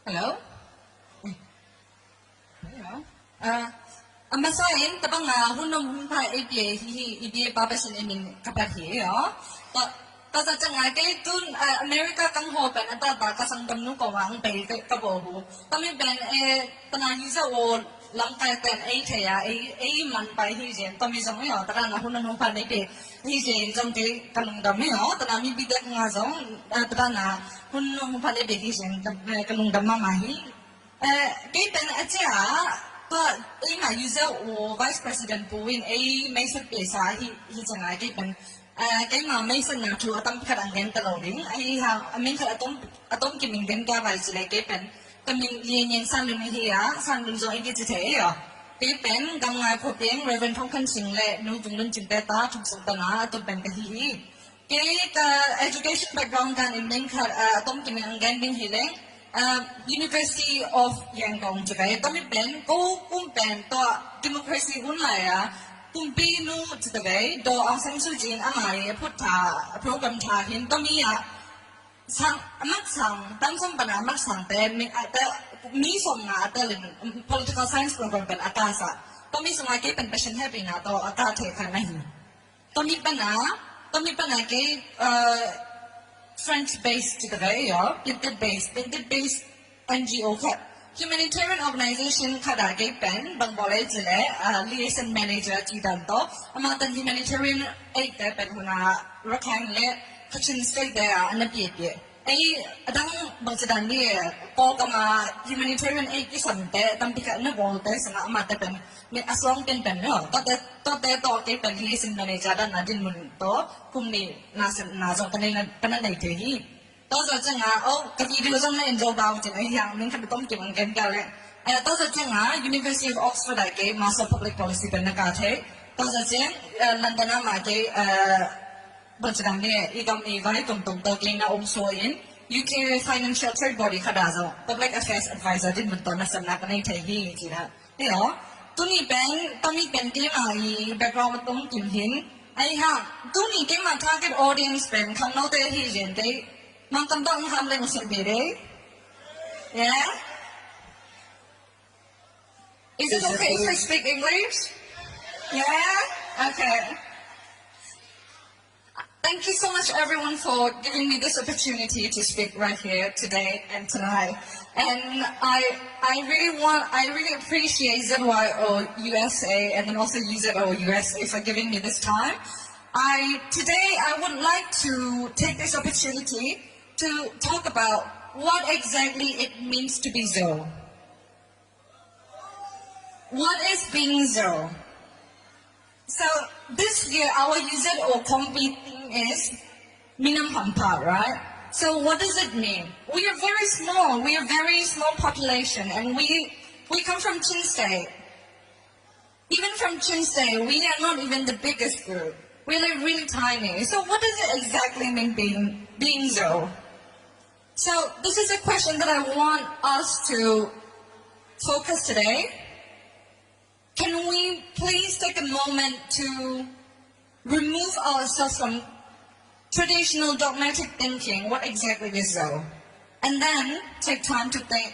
Hello? Hello? Ang masahin, tabang hunong pa ipi papasin imin kapatid, ta sa nga kay tun America kang hopen at ta kasang damno ko ang pay kabobo. Kami ben tanani sa o lang kay ten kaya man pa hijen kami sa mo ta na hunong pa ni pe hijen jang te kanong dami tanami bidak nga sa ta na hunong pa ni pe hijen kanong damamahi. Kay ben at siya but nga user o vice president po win may sa pesa hi nga kay ben cái mà mấy sinh nào chùa tâm khả năng gen tàu đến ai ha mình khả atom kim mình gen ka vài sila cái pen tâm mình liên nhân sang lần này á sang lần rồi cái gì thế à cái pen gang ngai phổ tiếng Reverend Phong Khanh Singh lệ nu vùng lần chính ta trong sự ta na atom pen cái hi cái education background kan mình khả atom kim mình gen din hi leng University of Yangon chứ cái tâm mình pen cô cũng pen to democracy hun lại à kumpi nu tetapi do ang sang sujin amai putta program tha hin tomi ya sang amat sang tam som pana amat sang te mi som na te political science program pen atasa tomi sungai ke pen passion happy na to ata the khan nahi tomi pana ke French based tetapi ya pinted based NGO ka humanitarian organization kada gay pen bang boleh jele liaison manager jidan to amatan humanitarian aid te pen huna rakhang le Kachin state there anapi pie ai adang bang jidan ni ko kama humanitarian aid ki sam te tampika na bol te sana amata pen me asong pen no to ke pen liaison manager dan nadin mun to kumni na zo kanan nei te hi đó giờ chân cái gì điều trong này enjoy bao thì này hàng mình không tốn tiền cái cái này đó giờ chân University of Oxford đại cái Master Public Policy bên cái thế đó giờ chân London mà cái bên trong này ý cầm ý vài tổng tờ cái nào ông số in UK Financial Trade Body khá đa dạng Public Affairs Advisor din mình tốn là sẵn cái này thấy gì chứ đó thế đó tôi nghĩ bên cái mà background mình tốn kiếm hiến ai ha tôi nghĩ cái mà target audience bên không nói tới gì vậy đấy mang tentang hamling sendiri, yeah. Is it okay if I speak English? Yeah. Okay. Thank you so much, everyone, for giving me this opportunity to speak right here today and tonight. And I really appreciate ZYO USA and then also UZO USA for giving me this time. Today I would like to take this opportunity to talk about what exactly it means to be Zo. What is being Zo? So this year our UZO completing is Minam Hampa, right? So what does it mean? We are very small. We are very small population, and we come from Chin State. Even from Chin State, we are not even the biggest group. We live really tiny. So what does it exactly mean being Zo? So this is a question that I want us to focus today. Can we please take a moment to remove ourselves from traditional dogmatic thinking, what exactly is Zo? And then take time to think,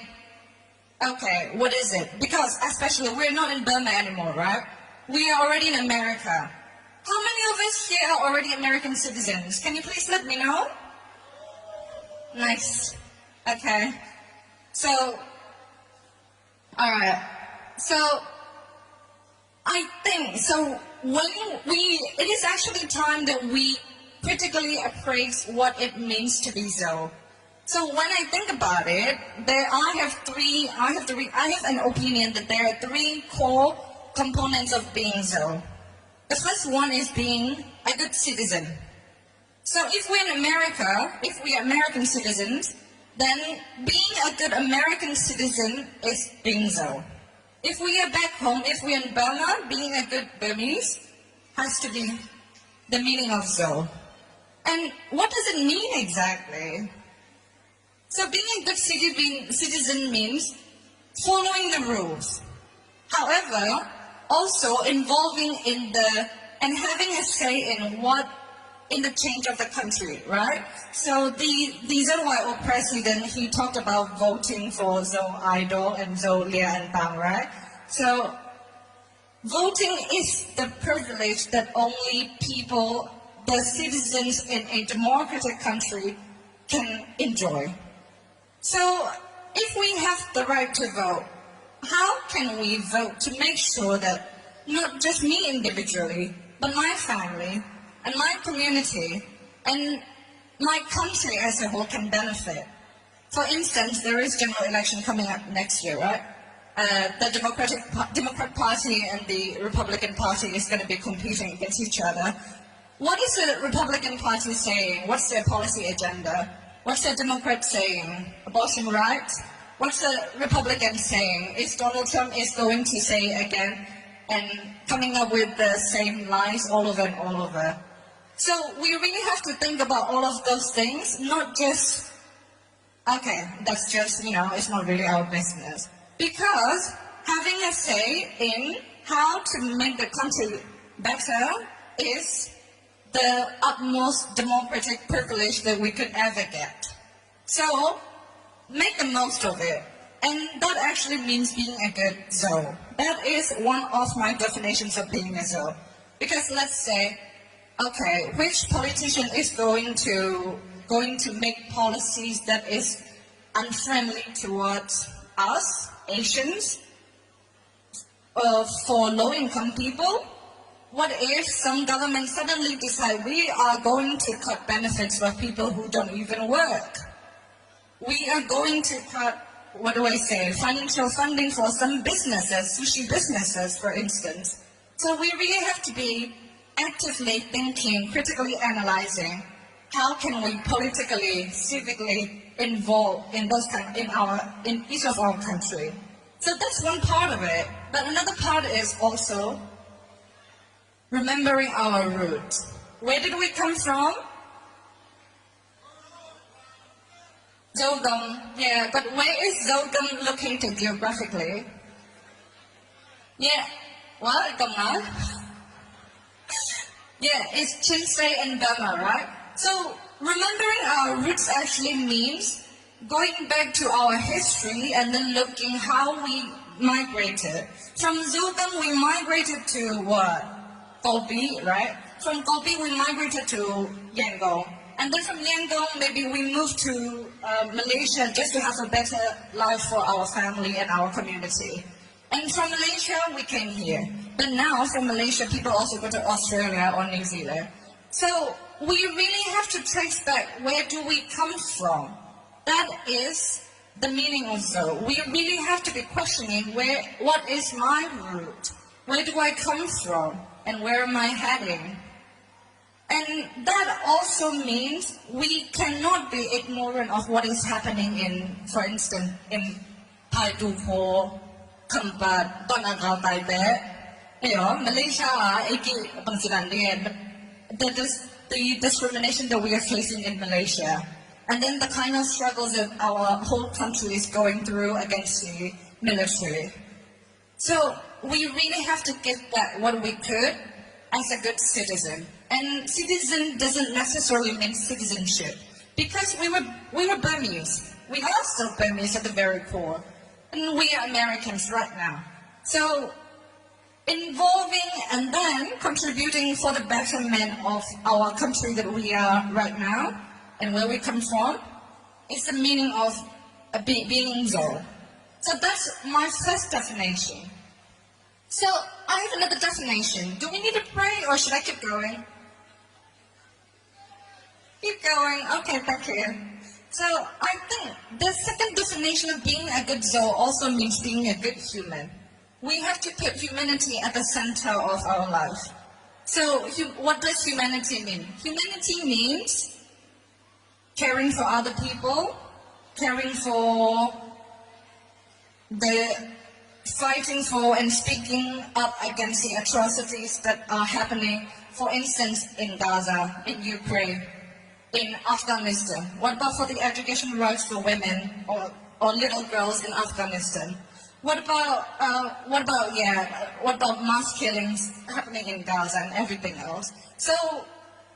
okay, what is it? Because especially we're not in Burma anymore, right? We are already in America. How many of us here are already American citizens? Can you please let me know? Nice. Okay. So, alright. So, I think, it is actually time that we critically appraise what it means to be Zo. So when I think about it, I have an opinion that there are three core components of being Zo. The first one is being a good citizen. So if we're in America, if we are American citizens, then being a good American citizen is being Zo. If we are back home, if we're in Burma, being a good Burmese has to be the meaning of Zo. And what does it mean exactly? So being a good citizen means following the rules. However, also involving and having a say in what in the change of the country, right? So the ZYO president, he talked about voting for Zoe Idol and Zoe Lia and Bang, right? So voting is the privilege that only people, the citizens in a democratic country, can enjoy. So if we have the right to vote, how can we vote to make sure that not just me individually, but my family and my community and my country as a whole can benefit? For instance, there is general election coming up next year, right? The Democrat Party and the Republican Party is going to be competing against each other. What is the Republican Party saying? What's their policy agenda? What's the Democrat saying? Abortion rights? What's the Republican saying? Is Donald Trump is going to say again and coming up with the same lies all over and all over? So we really have to think about all of those things, not just, okay, that's just, it's not really our business. Because having a say in how to make the country better is the utmost democratic privilege that we could ever get. So make the most of it. And that actually means being a good Zoe. That is one of my definitions of being a Zoe. Because let's say, okay, which politician is going to make policies that is unfriendly towards us, Asians, for low-income people? What if some government suddenly decide we are going to cut benefits for people who don't even work? We are going to cut, financial funding for some businesses, sushi businesses, for instance. So we really have to be actively thinking, critically analyzing, how can we politically, civically involve in in each of our country. So that's one part of it. But another part is also remembering our roots. Where did we come from? Zogam, yeah, but where is Zogam located geographically? Yeah, what? Gomna? Yeah, it's Chinsei and Burma, right? So remembering our roots actually means going back to our history and then looking how we migrated. From Zogam, we migrated to what? Gobi, right? From Gobi, we migrated to Yangon. And then from Yangon, maybe we moved to Malaysia just to have a better life for our family and our community. And from Malaysia, we came here. But now, from Malaysia, people also go to Australia or New Zealand. So we really have to trace back, where do we come from? That is the meaning of Zoe. We really have to be questioning, what is my root? Where do I come from? And where am I heading? And that also means we cannot be ignorant of what is happening in, for instance, in Paidupo, Kampat, Donagal, Taipei. Malaysia, the discrimination that we are facing in Malaysia. And then the kind of struggles that our whole country is going through against the military. So we really have to give back what we could as a good citizen. And citizen doesn't necessarily mean citizenship. Because we were Burmese. We are still Burmese at the very core. And we are Americans right now. So involving and then contributing for the betterment of our country that we are right now and where we come from is the meaning of being Zoe. So that's my first definition. So I have another definition. Do we need to pray or should I keep going? Keep going. Okay, thank you. So I think the second definition of being a good Zoe also means being a good human. We have to put humanity at the center of our life. So what does humanity mean? Humanity means caring for other people, caring for fighting for and speaking up against the atrocities that are happening, for instance, in Gaza, in Ukraine, in Afghanistan. What about for the education rights for women or little girls in Afghanistan? What about mass killings happening in Gaza and everything else? So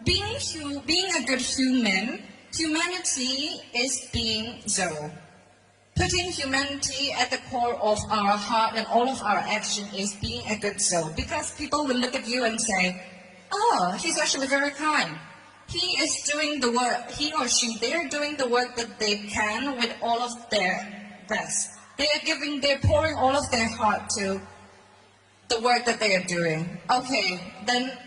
being a good human, humanity is being Zoe. Putting humanity at the core of our heart and all of our action is being a good soul. Because people will look at you and say, oh, he's actually very kind. He is doing the work, he or she, they're doing the work that they can with all of their best. They're pouring all of their heart to the work that they are doing. Okay, then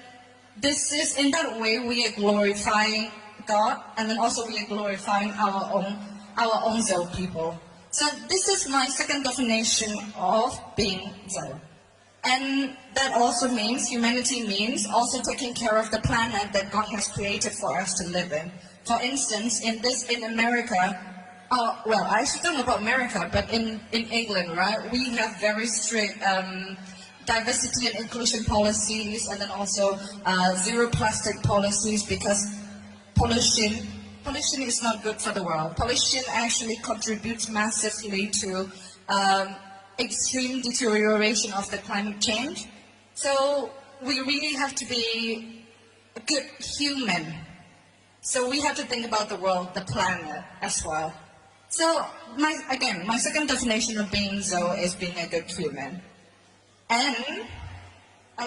this is, in that way, we are glorifying God, and then also we are glorifying our own soul people. So this is my second definition of being Zoe. And that also means, humanity means also taking care of the planet that God has created for us to live in. For instance, in America, well, I actually don't know about America, but in England, right, we have very strict diversity and inclusion policies, and then also zero plastic policies, because pollution is not good for the world. Pollution actually contributes massively to extreme deterioration of the climate change. So we really have to be a good human. So we have to think about the world, the planet as well. So my second definition of being Zoe is being a good human. And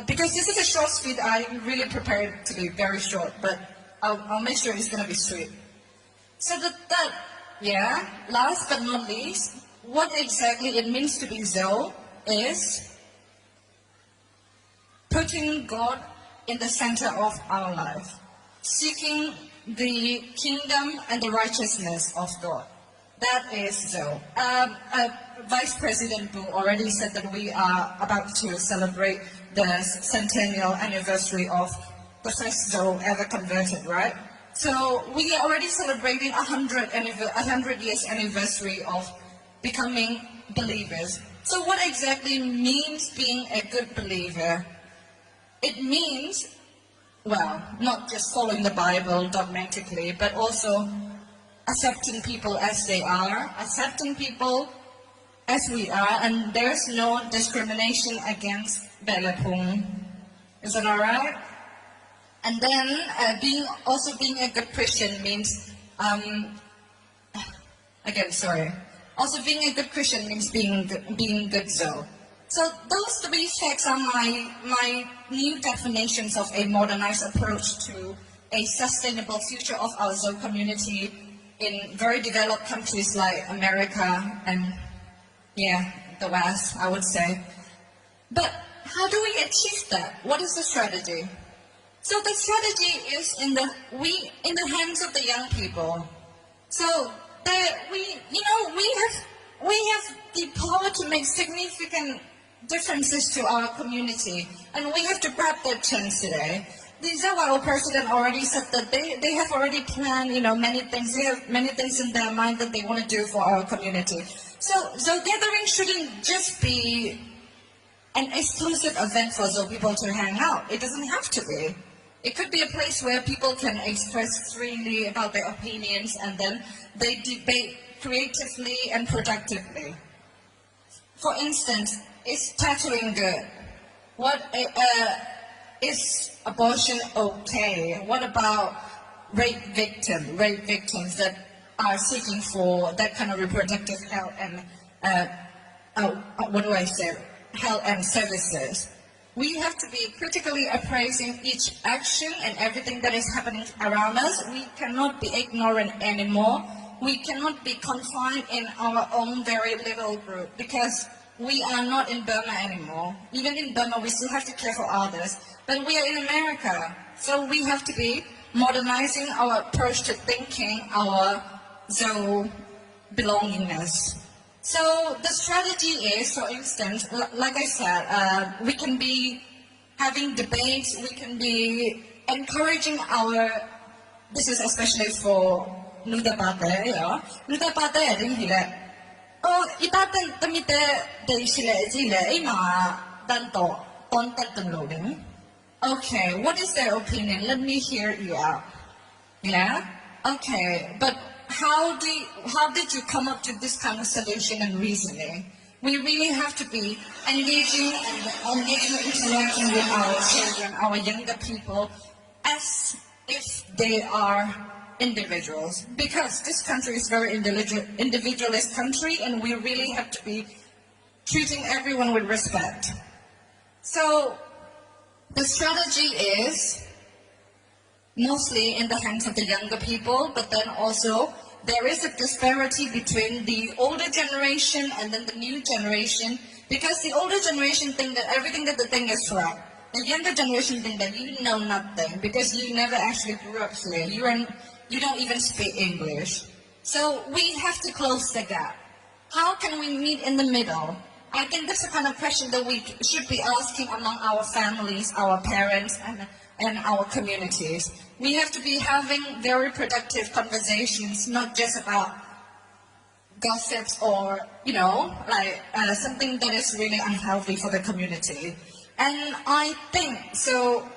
because this is a short speech, I really prepared it to be very short, but I'll make sure it's going to be sweet. So last but not least, what exactly it means to be Zoe is putting God in the center of our life, seeking the kingdom and the righteousness of God. That is Zoe. Vice President Boo already said that we are about to celebrate the centennial anniversary of the first Zoe ever converted, right? So we are already celebrating 100 years anniversary of becoming believers. So what exactly means being a good believer? It means, well, not just following the Bible dogmatically, but also accepting people as they are, accepting people as we are, and there's no discrimination against Belapung. Is that alright? And then being a good Christian means, also being a good Christian means being good Zoe. So those three facts are my new definitions of a modernized approach to a sustainable future of our Zoe community in very developed countries like America and the West, I would say. But how do we achieve that? What is the strategy? So the strategy is in the hands of the young people. So we have the power to make significant differences to our community, and we have to grab that chance today. The Zawao president already said that they have already planned, many things. They have many things in their mind that they want to do for our community. So gathering shouldn't just be an exclusive event for Zoe people to hang out. It doesn't have to be. It could be a place where people can express freely about their opinions, and then they debate creatively and productively. For instance, is tattooing good? Is abortion okay? What about rape victims that are seeking for that kind of reproductive health and health and services? We have to be critically appraising each action and everything that is happening around us. We cannot be ignorant anymore. We cannot be confined in our own very little group, because we are not in Burma anymore. Even in Burma, we still have to care for others. But we are in America, so we have to be modernizing our approach to thinking, our Zoe belongingness. So the strategy is, for instance, like I said, we can be having debates, we can be encouraging this is especially for Nuda Pate, Nuda Pate, itatan tamite de zile, okay, what is their opinion? Let me hear you out. Yeah? Okay, but how did you come up to this kind of solution and reasoning? We really have to be engaging and interacting with our children, our younger people, as if they are individuals, because this country is very individualist country, and we really have to be treating everyone with respect. So the strategy is mostly in the hands of the younger people, but then also there is a disparity between the older generation and then the new generation, because the older generation think that everything that they think is right. The younger generation think that you know nothing because you never actually grew up here. You don't even speak English. So we have to close the gap. How can we meet in the middle? I think that's the kind of question that we should be asking among our families, our parents, and our communities. We have to be having very productive conversations, not just about gossips or, something that is really unhealthy for the community. And I think, so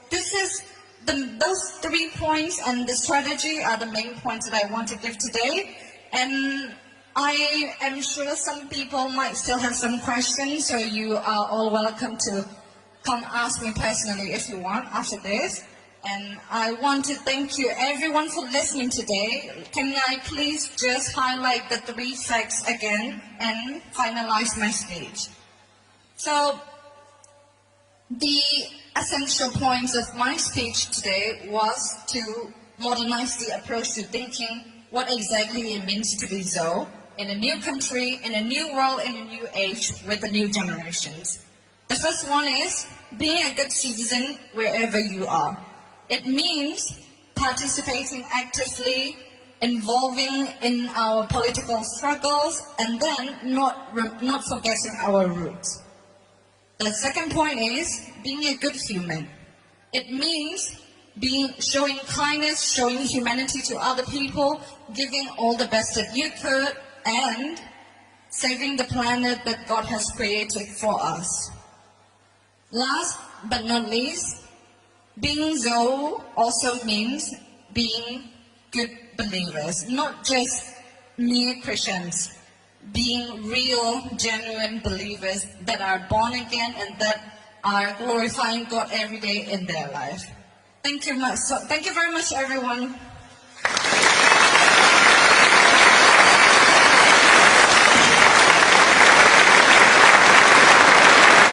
this is those 3 points and the strategy are the main points that I want to give today. And I am sure some people might still have some questions, so you are all welcome to come ask me personally if you want after this. And I want to thank you everyone for listening today. Can I please just highlight the 3 facts again and finalize my speech? So the essential points of my speech today was to modernize the approach to thinking what exactly it means to be Zo in a new country, in a new world, in a new age with the new generations. The first one is being a good citizen wherever you are. It means participating actively, involving in our political struggles, and then not forgetting our roots. The second point is being a good human. It means showing kindness, showing humanity to other people, giving all the best that you could, and saving the planet that God has created for us. Last but not least, being Zo also means being good believers, not just mere Christians, being real, genuine believers that are born again and that are glorifying God every day in their life. Thank you very much, everyone.